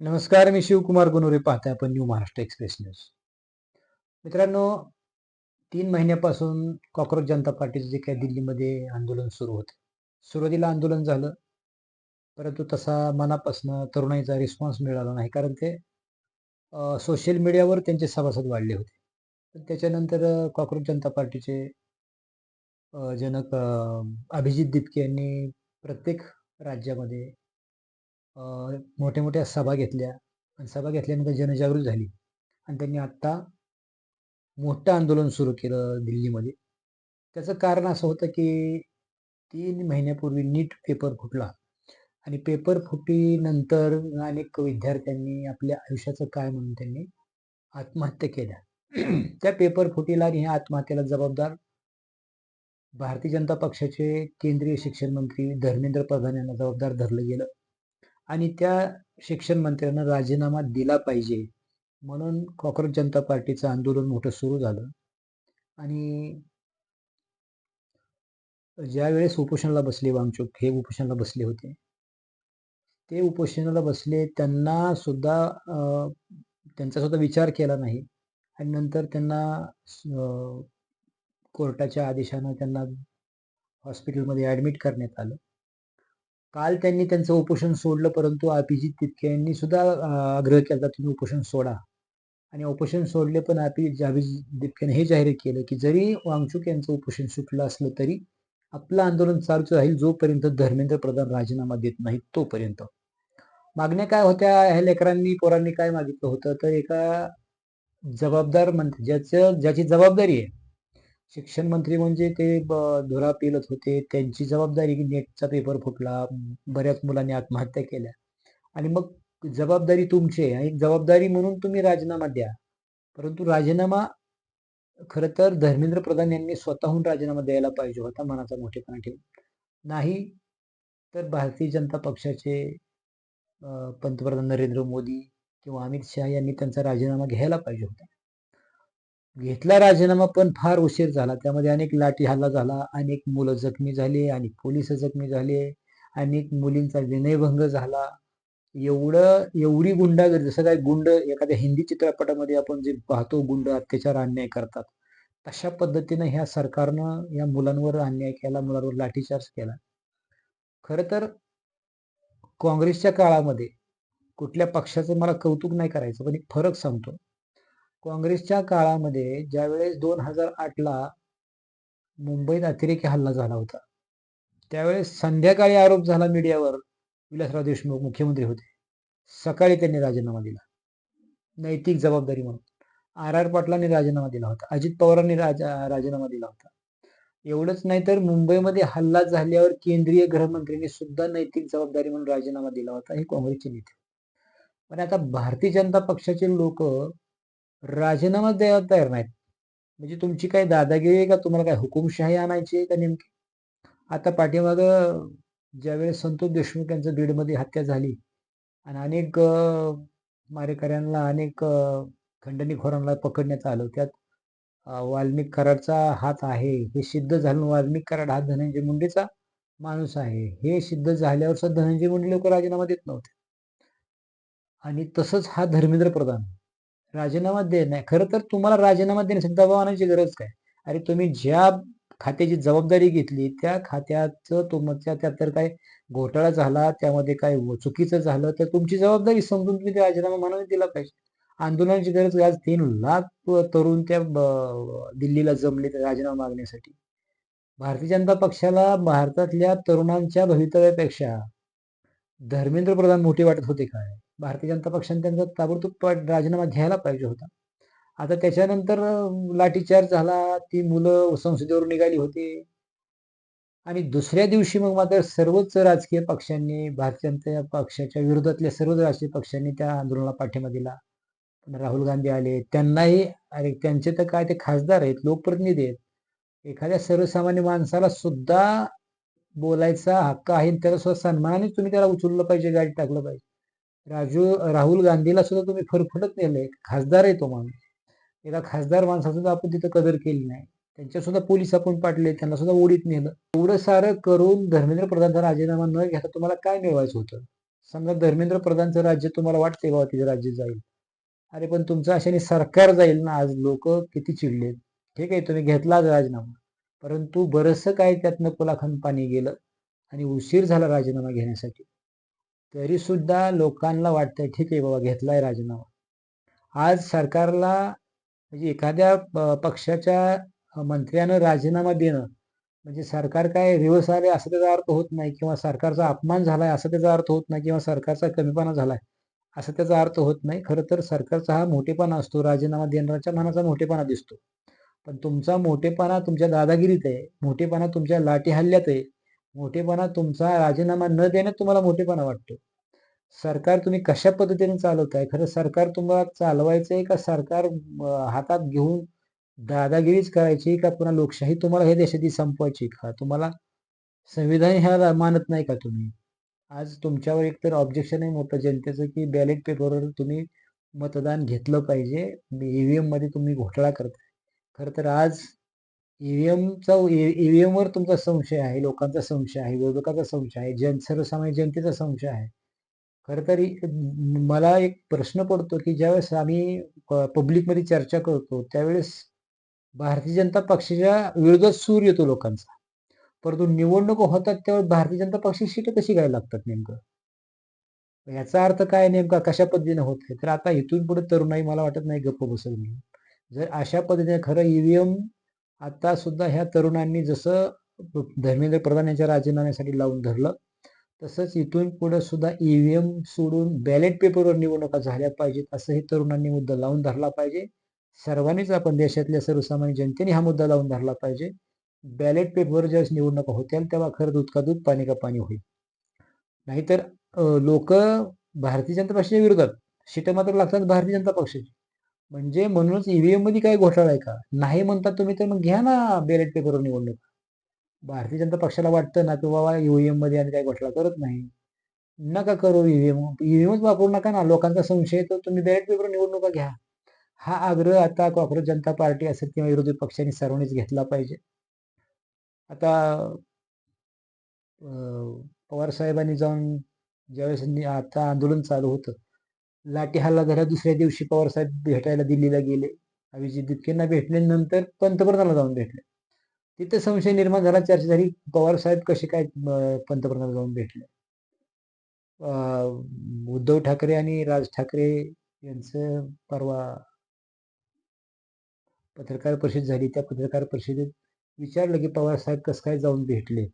नमस्कार, मी शिवकुमार गुनुरे. पाहताय आपण न्यू महाराष्ट्र एक्सप्रेस न्यूज. मित्रांनो, 3 महिन्यापासून कॉक्रोच जनता पार्टीचं जे काही दिल्लीमध्ये आंदोलन सुरू होतं. सुरुवातीला आंदोलन झालं, परंतु तसा मनापासून तरुणाईचा रिस्पॉन्स मिळाला नाही. कारण ते सोशल मीडियावर त्यांचे सभासद वाढले होते. पण त्याच्यानंतर कॉक्रोच जनता पार्टीचे जनक अभिजित दिपके यांनी प्रत्येक राज्यामध्ये अ, मोठ्या-मोठ्या सभा घेतल्या आणि सभा घेतल्यानंतर जनजागृती झाली आणि त्यांनी आत्ता मोठं आंदोलन सुरू केलं दिल्लीमध्ये. त्याचं कारण असं होतं, की 3 महिन्यापूर्वी नीट पेपर फुटला आणि पेपर फुटीनंतर अनेक विद्यार्थ्यांनी आपल्या आयुष्याचं काय म्हणून त्यांनी आत्महत्या केल्या. त्या पेपर फुटीला आणि ह्या आत्महत्येला जबाबदार भारतीय जनता पक्षाचे केंद्रीय शिक्षण मंत्री धर्मेंद्र प्रधान यांना जबाबदार धरलं गेलं आणि त्या शिक्षण मंत्र्यांना राजीनामा दिला पाहिजे, म्हणून कॉक्रोच जनता पार्टीचं आंदोलन मोठं सुरू झालं आणि ज्यावेळेस उपोषणाला बसले वांगचुक हे उपोषणाला बसले होते. ते उपोषणाला बसले त्यांना सुद्धा त्यांचा सुद्धा विचार केला नाही आणि नंतर त्यांना कोर्टाच्या आदेशानं त्यांना हॉस्पिटलमध्ये ॲडमिट करण्यात आलं. काल त्यांनी त्यांचं उपोषण सोडलं, परंतु अभिजित तितके यांनी सुद्धा आग्रह केला, तुम्ही उपोषण सोडा आणि उपोषण सोडले. पण अभिजित तितकेने हे जाहीर केलं, की जरी वांगचुक यांचं उपोषण सुटलं असलं तरी आपलं आंदोलन चालूच राहील जोपर्यंत धर्मेंद्र प्रधान राजीनामा देत नाहीत तोपर्यंत. मागण्या काय होत्या? ह्या लेकरांनी, पोरांनी काय मागितलं होतं? तर एका जबाबदार मंत्री ज्याची जबाबदारी आहे. शिक्षण मंत्री म्हणजे ते धुरा पेलत होते. त्यांची जबाबदारी की नेटचा पेपर फुटला, बऱ्याच मुलांनी आत्महत्या केल्या आणि मग जबाबदारी तुमची आहे आणि जबाबदारी म्हणून तुम्ही राजीनामा द्या. परंतु राजीनामा खरं तर धर्मेंद्र प्रधान यांनी स्वतःहून राजीनामा द्यायला पाहिजे होता मनाचा मोठेपणा ठेवून. नाही तर भारतीय जनता पक्षाचे पंतप्रधान नरेंद्र मोदी किंवा अमित शहा यांनी त्यांचा राजीनामा घ्यायला पाहिजे होता. घेतला राजीनामा पण फार उशीर झाला. त्यामध्ये अनेक लाठी हल्ला झाला, अनेक मुलं जखमी झाली, अनेक पोलिस जखमी झाले, अनेक मुलींचा विनयभंग झाला. एवढी गुंडागर्दी, जसं काय गुंड एखाद्या हिंदी चित्रपटामध्ये आपण जे पाहतो गुंड अत्याचार अन्याय करतात, तशा पद्धतीनं ह्या सरकारनं या मुलांवर अन्याय केला, मुलांवर लाठीचार्ज केला. खरं तर काँग्रेसच्या काळामध्ये कुठल्या पक्षाचं मला कौतुक नाही करायचं, पण एक फरक सांगतो. काँग्रेसच्या काळामध्ये ज्यावेळेस 2008ला मुंबईत अतिरेकी हल्ला झाला होता, त्यावेळेस संध्याकाळी आरोप झाला मीडियावर, विलासराव देशमुख मुख्यमंत्री होते. सकाळी त्यांनी राजीनामा दिला, नैतिक जबाबदारी म्हणून. आर पाटलांनी राजीनामा दिला होता, अजित पवारांनी राजीनामा दिला होता. एवढंच नाही तर मुंबईमध्ये हल्ला झाल्यावर केंद्रीय गृहमंत्र्यांनी सुद्धा नैतिक जबाबदारी म्हणून राजीनामा दिला होता. हे काँग्रेसचे नेते. पण आता भारतीय जनता पक्षाचे लोक राजीनामा द्यायला तयार नाहीत. म्हणजे तुमची काय दादागिरी आहे का? तुम्हाला काय हुकुमशाही आणायची आहे का नेमकी? आता पाठीमागं ज्यावेळेस संतोष देशमुख यांचं बीडमध्ये हत्या झाली आणि अनेक मारेकऱ्यांना, अनेक खंडणीखोरांना पकडण्यात आलं. त्यात वाल्मिक कराडचा हात आहे हे सिद्ध झालं. वाल्मिक कराड हा धनंजय मुंडेचा माणूस आहे हे सिद्ध झाल्यावर सुद्धा धनंजय मुंडे लोक राजीनामा देत नव्हते. आणि तसंच हा धर्मेंद्र प्रधान राजीनामा दे नाही. खरं तर तुम्हाला राजीनामा देण्यासाठी दबाव आणायची गरज काय? अरे तुम्ही ज्या खात्याची जबाबदारी घेतली त्या खात्याचं तुमच्या त्यात तर काय घोटाळा झाला, त्यामध्ये काय चुकीचं झालं तर तुमची जबाबदारी समजून तुम्ही ते राजीनामा मनाने दिला पाहिजे. आंदोलनाची गरज आज 3 लाख तरुण त्या दिल्लीला जमले राजीनामा मागण्यासाठी. भारतीय जनता पक्षाला भारतातल्या तरुणांच्या भवितव्यापेक्षा धर्मेंद्र प्रधान मोठे वाटत होते काय? भारतीय जनता पक्षाने त्यांचा ताबडतोब राजीनामा घ्यायला पाहिजे होता. आता त्याच्यानंतर लाठीचार्ज झाला, ती मुलं संसदेवर निघाली होती आणि दुसऱ्या दिवशी मग मात्र सर्वच राजकीय पक्षांनी, भारतीय जनता पक्षाच्या विरोधातल्या सर्वच राजकीय पक्षांनी त्या आंदोलनाला पाठिंबा दिला. राहुल गांधी आले. त्यांनाही, अरे त्यांचे तर काय ते खासदार आहेत, लोकप्रतिनिधी आहेत. एखाद्या सर्वसामान्य माणसाला सुद्धा बोलायचा हक्क आहे आणि त्याला सुद्धा सन्मानानेच तुम्ही त्याला उचललं पाहिजे, गाडीत टाकलं पाहिजे. राहुल गांधीला सुद्धा तुम्ही फरफटत नेलंय. खासदार आहे तो माणूस. एका खासदार माणसाची सुद्धा आपण तिथं कदर केली नाही. त्यांच्या सुद्धा पोलीस आपण पाडले, त्यांना सुद्धा ओढीत नेलं. एवढं सारं करून धर्मेंद्र प्रधानचा राजीनामा न घेता तुम्हाला काय मिळवायचं होतं? समजा धर्मेंद्र प्रधानचं राज्य तुम्हाला वाटतंय बाबा तिचं राज्य जाईल. अरे पण तुमचं अशाने सरकार जाईल ना. आज लोक किती चिडलेत. ठीक आहे तुम्ही घेतला आज राजीनामा. परंतु बरचसं काय त्यातनं पुलाखान पाणी गेलं आणि उशीर झाला राजीनामा घेण्यासाठी. तरी सुद्धा लोकांना वाटतंय ठीक आहे बाबा घेतलाय राजीनामा. आज सरकारला म्हणजे एखाद्या पक्षाच्या मंत्र्यानं राजीनामा देणं म्हणजे सरकार काय रिव्हर्स आले असा त्याचा अर्थ होत नाही किंवा सरकारचा अपमान झालाय असा त्याचा अर्थ होत नाही किंवा सरकारचा कमीपणा झालाय असा त्याचा अर्थ होत नाही. खरं तर सरकारचा हा मोठेपणा असतो. राजीनामा देणाऱ्याच्या मनाचा मोठेपणा दिसतो. पण तुमचा मोठेपणा तुमच्या दादागिरीत आहे. मोठेपणा तुमच्या लाठी हल्ल्यात आहे. मोठेपणा तुमचा राजीनामा न देण्यात तुम्हाला मोठेपणा वाटतो. सरकार तुम्ही कशा पद्धतीने चालवताय? खरं सरकार तुम्हाला चालवायचंय का सरकार हातात घेऊन दादागिरीच करायची का पुन्हा लोकशाही तुम्हाला हे देशाची संपवायची का? तुम्हाला संविधान ह्याला मानत नाही का तुम्ही? आज तुमच्यावर एकतर ऑब्जेक्शन आहे मोठं जनतेचं की बॅलेट पेपरवर तुम्ही मतदान घेतलं पाहिजे. ईव्हीएम मध्ये तुम्ही घोटाळा करताय. खरं तर आज ईव्हीएमवर तुमचा संशय आहे, लोकांचा संशय आहे, विरोधकाचा संशय आहे, सर्वसामान्य जनतेचा संशय आहे. खरं तर मला एक प्रश्न पडतो की ज्यावेळेस आम्ही पब्लिकमध्ये चर्चा करतो त्यावेळेस भारतीय जनता पक्षाच्या विरोधात सूर येतो लोकांचा. परंतु निवडणुका होतात त्यावेळेस भारतीय जनता पक्षाची सीटं कशी काय लागतात नेमकं? याचा अर्थ काय नेमका कशा पद्धतीने होत आहे? तर आता इथून पुढे तरुणाई मला वाटत नाही गप्प बसेल म्हणून. जर अशा पद्धतीने खरं ईव्हीएम आता सुद्धा ह्या तरुणांनी जसं धर्मेंद्र प्रधान यांच्या राजीनाम्यासाठी लावून धरलं, तसंच इथून पुढे सुद्धा ईव्हीएम सोडून बॅलेट पेपरवर निवडणुका झाल्या पाहिजेत, असं हे तरुणांनी मुद्दा लावून धरला पाहिजे. सर्वांनीच आपण देशातल्या सर्वसामान्य जनतेने हा मुद्दा लावून धरला पाहिजे. बॅलेट पेपरवर ज्यावेळेस निवडणुका होतील तेव्हा खरं दूध का दूध, पाणी का पाणी होईल. नाहीतर लोक भारतीय जनता पक्षाच्या विरोधात, सीटं मात्र लागतात भारतीय जनता पक्षाची. म्हणजे म्हणूनच ईव्हीएम मध्ये काय घोटाळा आहे का? नाही म्हणता तुम्ही तर मग घ्या ना बॅलेट पेपरवर निवडणूक. भारतीय जनता पक्षाला वाटतं ना की बाबा ईव्हीएम मध्ये आम्ही काही घोटाळा करत नाही. नका करू ईव्हीएम. ईव्हीएमच वापरू नका ना. लोकांचा संशय येतो तुम्ही बॅलेट पेपरवर निवडणुका घ्या. हा आग्रह आता कॉंग्रेस जनता पार्टी असेल किंवा विरोधी पक्षांनी सर्वांनीच घेतला पाहिजे. आता पवार साहेबांनी जाऊन ज्यावेळेस आता आंदोलन चालू होतं, लाठी हल्ला झाला दुसऱ्या दिवशी पवार साहेब भेटायला दिल्लीला गेले. अभिजित दिपकेंना भेटले नंतर पंतप्रधानाला जाऊन भेटले. तिथे संशय निर्माण झाला, चर्चा झाली. पवार साहेब कसे काय पंतप्रधानाला जाऊन भेटले? उद्धव ठाकरे आणि राज ठाकरे यांचं परवा पत्रकार परिषद झाली. त्या पत्रकार परिषदेत विचारलं की पवार साहेब कसं काय जाऊन भेटले?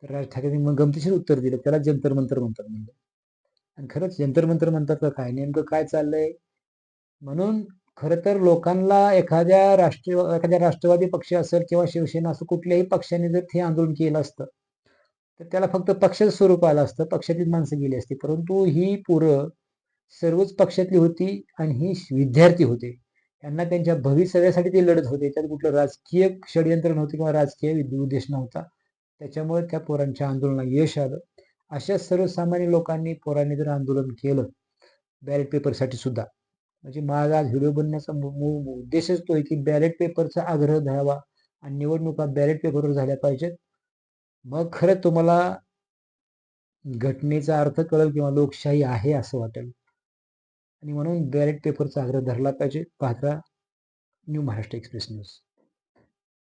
तर राज ठाकरेंनी मग गमतीशीर उत्तर दिलं. त्याला जंतर मंतर म्हणतात म्हणलं. आणि खरंच जंतर मंतर म्हणतात का काय? नेमकं काय चाललंय? म्हणून खरं तर लोकांना एखाद्या राष्ट्रवादी पक्ष असेल किंवा शिवसेना असं कुठल्याही पक्षाने जर हे आंदोलन केलं असतं, तर त्याला फक्त पक्षाचं स्वरूप आलं असतं, पक्षातीच माणसं गेली असती. परंतु ही पोरं सर्वच पक्षातली होती आणि ही विद्यार्थी होते. त्यांना त्यांच्या भवितव्यासाठी ते लढत होते. त्यात कुठलं राजकीय षडयंत्र नव्हतं किंवा राजकीय उद्देश नव्हता. त्याच्यामुळे त्या पोरांच्या आंदोलनाला यश आलं. अशा सर्वसामान्य लोकांनी पोरांनी जर आंदोलन केलं बॅलेट पेपरसाठी सुद्धा, म्हणजे माझा आज व्हिडिओ बनण्याचा उद्देशच तो आहे की बॅलेट पेपरचा आग्रह धरावा आणि निवडणुका बॅलेट पेपरवर झाल्या पाहिजेत. मग खरं तुम्हाला घटनेचा अर्थ कळेल किंवा लोकशाही आहे असं वाटेल. आणि म्हणून बॅलेट पेपरचा आग्रह धरला पाहिजे. पाहत राहा न्यू महाराष्ट्र एक्सप्रेस न्यूज.